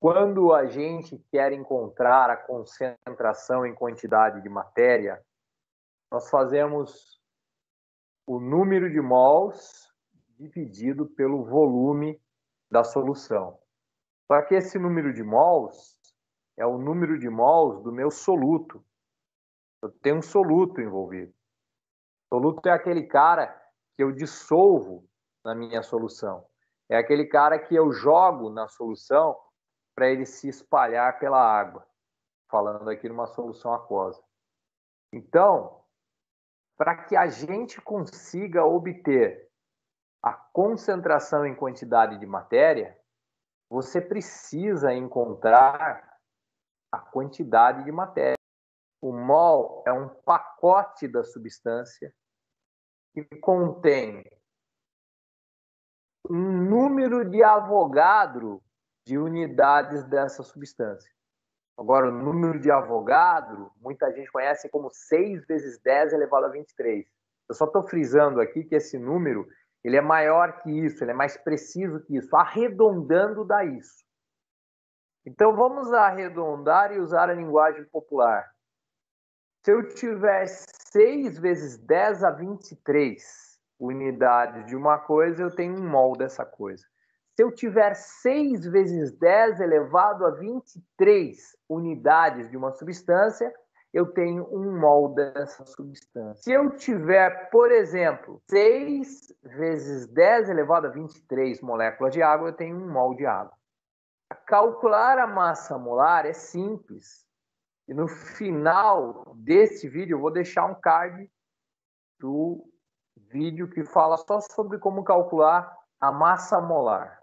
Quando a gente quer encontrar a concentração em quantidade de matéria, nós fazemos o número de mols dividido pelo volume da solução. Só que esse número de mols é o número de mols do meu soluto. Eu tenho um soluto envolvido. O soluto é aquele cara que eu dissolvo na minha solução. É aquele cara que eu jogo na solução para ele se espalhar pela água. Falando aqui numa solução aquosa. Então, para que a gente consiga obter a concentração em quantidade de matéria, você precisa encontrar a quantidade de matéria. O mol é um pacote da substância que contém um número de Avogadro de unidades dessa substância. Agora, o número de Avogadro, muita gente conhece como 6 vezes 10 elevado a 23. Eu só estou frisando aqui que esse número ele é maior que isso, ele é mais preciso que isso. Arredondando dá isso. Então, vamos arredondar e usar a linguagem popular. Se eu tiver 6 vezes 10 a 23 unidades de uma coisa, eu tenho um mol dessa coisa. Se eu tiver 6 vezes 10 elevado a 23 unidades de uma substância, eu tenho um mol dessa substância. Se eu tiver, por exemplo, 6 vezes 10 elevado a 23 moléculas de água, eu tenho um mol de água. Calcular a massa molar é simples. E no final desse vídeo eu vou deixar um card do vídeo que fala só sobre como calcular a massa molar.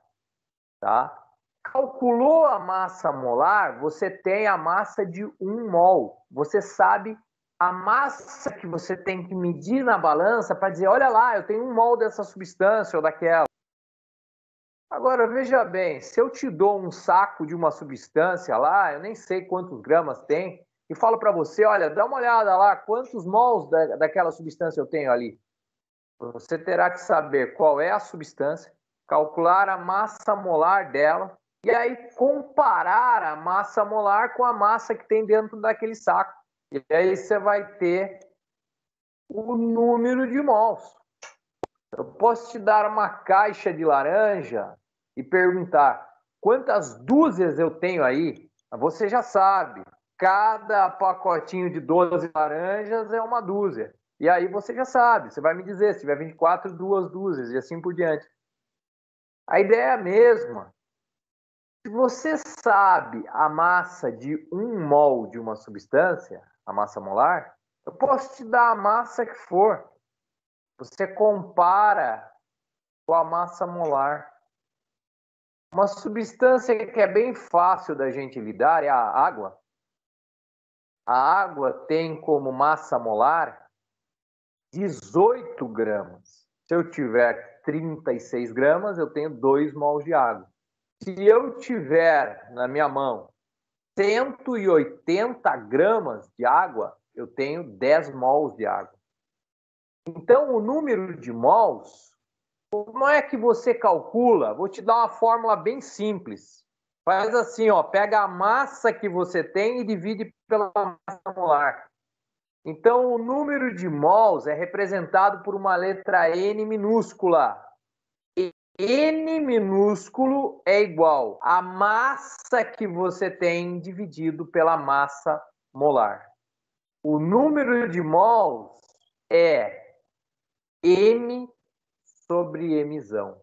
Tá? Calculou a massa molar, você tem a massa de 1 mol. Você sabe a massa que você tem que medir na balança para dizer, olha lá, eu tenho 1 mol dessa substância ou daquela. Agora, veja bem, se eu te dou um saco de uma substância lá, eu nem sei quantos gramas tem, e falo para você, olha, dá uma olhada lá, quantos mols daquela substância eu tenho ali. Você terá que saber qual é a substância, calcular a massa molar dela, e aí comparar a massa molar com a massa que tem dentro daquele saco. E aí você vai ter o número de mols. Eu posso te dar uma caixa de laranja e perguntar quantas dúzias eu tenho aí. Você já sabe, cada pacotinho de 12 laranjas é uma dúzia. E aí você já sabe, você vai me dizer, se tiver 24, 2 dúzias e assim por diante. A ideia é a mesma. Se você sabe a massa de 1 mol de uma substância, a massa molar, eu posso te dar a massa que for. Você compara com a massa molar. Uma substância que é bem fácil da gente lidar é a água. A água tem como massa molar 18 gramas. Se eu tiver 36 gramas, eu tenho 2 mols de água. Se eu tiver na minha mão 180 gramas de água, eu tenho 10 mols de água. Então, o número de mols, como é que você calcula? Vou te dar uma fórmula bem simples. Faz assim, ó, pega a massa que você tem e divide pela massa molar. Então, o número de mols é representado por uma letra N minúscula. N minúsculo é igual à massa que você tem dividido pela massa molar. O número de mols é M sobre emissão.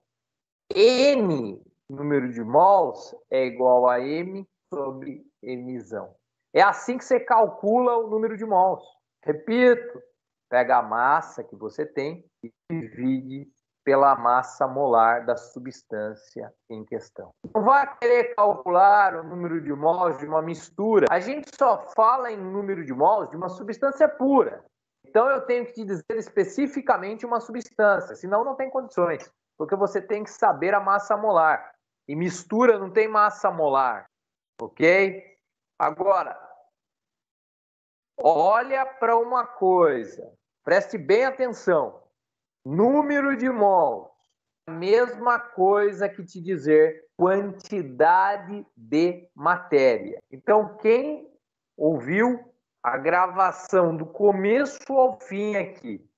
N, número de mols, é igual a M sobre emissão. É assim que você calcula o número de mols. Repito, pega a massa que você tem e divide pela massa molar da substância em questão. Não vai querer calcular o número de mols de uma mistura. A gente só fala em número de mols de uma substância pura. Então eu tenho que te dizer especificamente uma substância, senão não tem condições, porque você tem que saber a massa molar. E mistura não tem massa molar, ok? Agora, olha para uma coisa, preste bem atenção. Número de mols mesma coisa que te dizer quantidade de matéria. Então, quem ouviu a gravação do começo ao fim aqui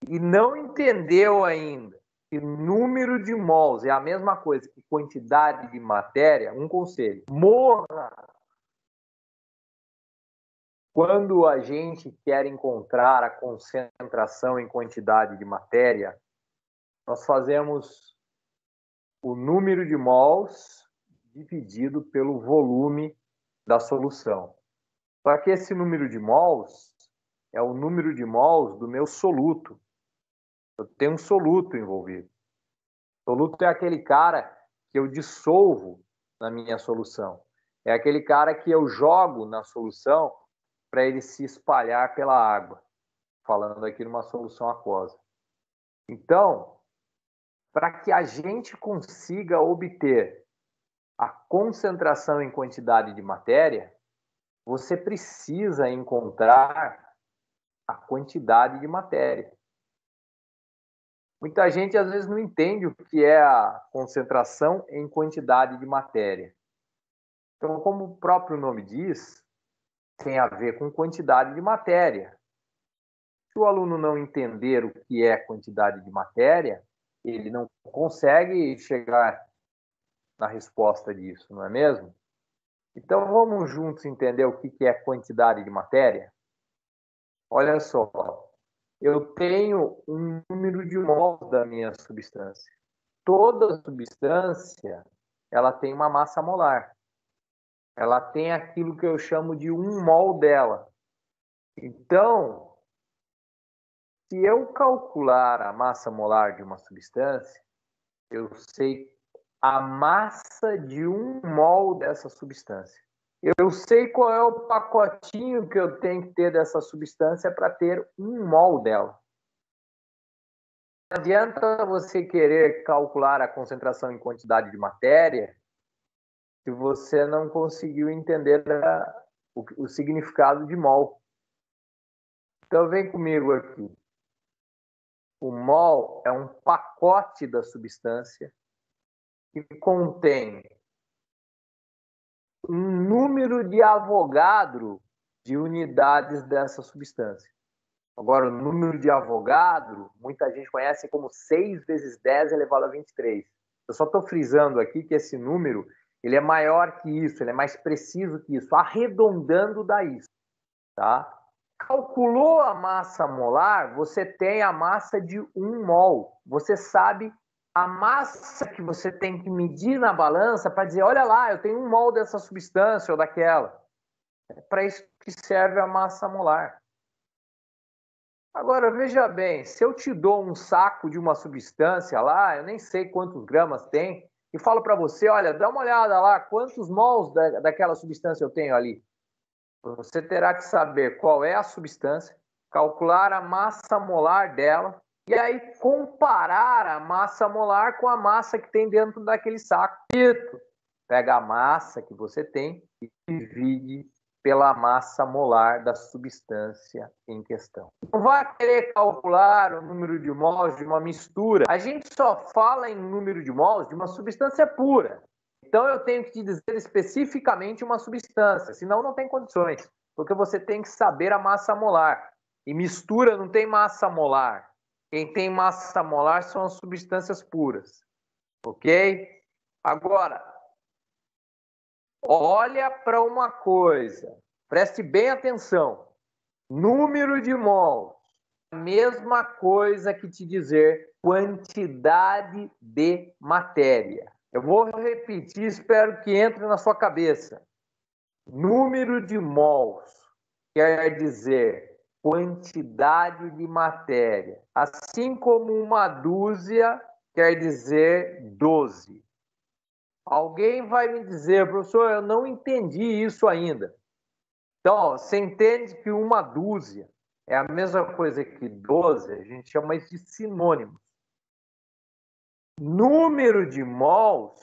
e não entendeu ainda que número de mols é a mesma coisa que quantidade de matéria, um conselho: morra. Quando a gente quer encontrar a concentração em quantidade de matéria, nós fazemos o número de mols dividido pelo volume da solução. Só que esse número de mols é o número de mols do meu soluto. Eu tenho um soluto envolvido. Soluto é aquele cara que eu dissolvo na minha solução. É aquele cara que eu jogo na solução para ele se espalhar pela água. Falando aqui numa solução aquosa. Então, para que a gente consiga obter a concentração em quantidade de matéria, você precisa encontrar a quantidade de matéria. Muita gente às vezes não entende o que é a concentração em quantidade de matéria. Então, como o próprio nome diz, tem a ver com quantidade de matéria. Se o aluno não entender o que é quantidade de matéria, ele não consegue chegar na resposta disso, não é mesmo? Então, vamos juntos entender o que é quantidade de matéria? Olha só, eu tenho um número de mols da minha substância. Toda substância, ela tem uma massa molar. Ela tem aquilo que eu chamo de 1 mol dela. Então, se eu calcular a massa molar de uma substância, eu sei a massa de 1 mol dessa substância. Eu sei qual é o pacotinho que eu tenho que ter dessa substância para ter 1 mol dela. Não adianta você querer calcular a concentração em quantidade de matéria se você não conseguiu entender o significado de mol. Então, vem comigo aqui. O mol é um pacote da substância que contém um número de Avogadro de unidades dessa substância. Agora, o número de Avogadro, muita gente conhece como 6 vezes 10 elevado a 23. Eu só estou frisando aqui que esse número ele é maior que isso, ele é mais preciso que isso, arredondando dá isso. Tá? Calculou a massa molar, você tem a massa de 1 mol. Você sabe a massa que você tem que medir na balança para dizer, olha lá, eu tenho 1 mol dessa substância ou daquela. É para isso que serve a massa molar. Agora, veja bem, se eu te dou um saco de uma substância lá, eu nem sei quantos gramas tem, e falo para você, olha, dá uma olhada lá, quantos mols daquela substância eu tenho ali. Você terá que saber qual é a substância, calcular a massa molar dela, e aí comparar a massa molar com a massa que tem dentro daquele saco. Pega a massa que você tem e divide pela massa molar da substância em questão. Não vai querer calcular o número de mols de uma mistura. A gente só fala em número de mols de uma substância pura. Então eu tenho que te dizer especificamente uma substância, senão não tem condições, porque você tem que saber a massa molar. E mistura não tem massa molar. Quem tem massa molar são as substâncias puras. Ok? Agora, olha para uma coisa, preste bem atenção. Número de mols, a mesma coisa que te dizer quantidade de matéria. Eu vou repetir, espero que entre na sua cabeça. Número de mols quer dizer quantidade de matéria, assim como uma dúzia quer dizer 12. Alguém vai me dizer, professor, eu não entendi isso ainda. Então, você entende que uma dúzia é a mesma coisa que 12, a gente chama isso de sinônimos. Número de mols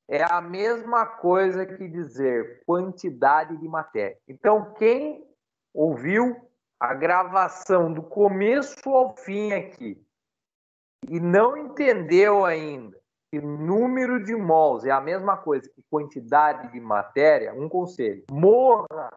é a mesma coisa que dizer quantidade de matéria. Então, quem ouviu a gravação do começo ao fim aqui e não entendeu ainda que número de mols é a mesma coisa que quantidade de matéria, um conselho: morra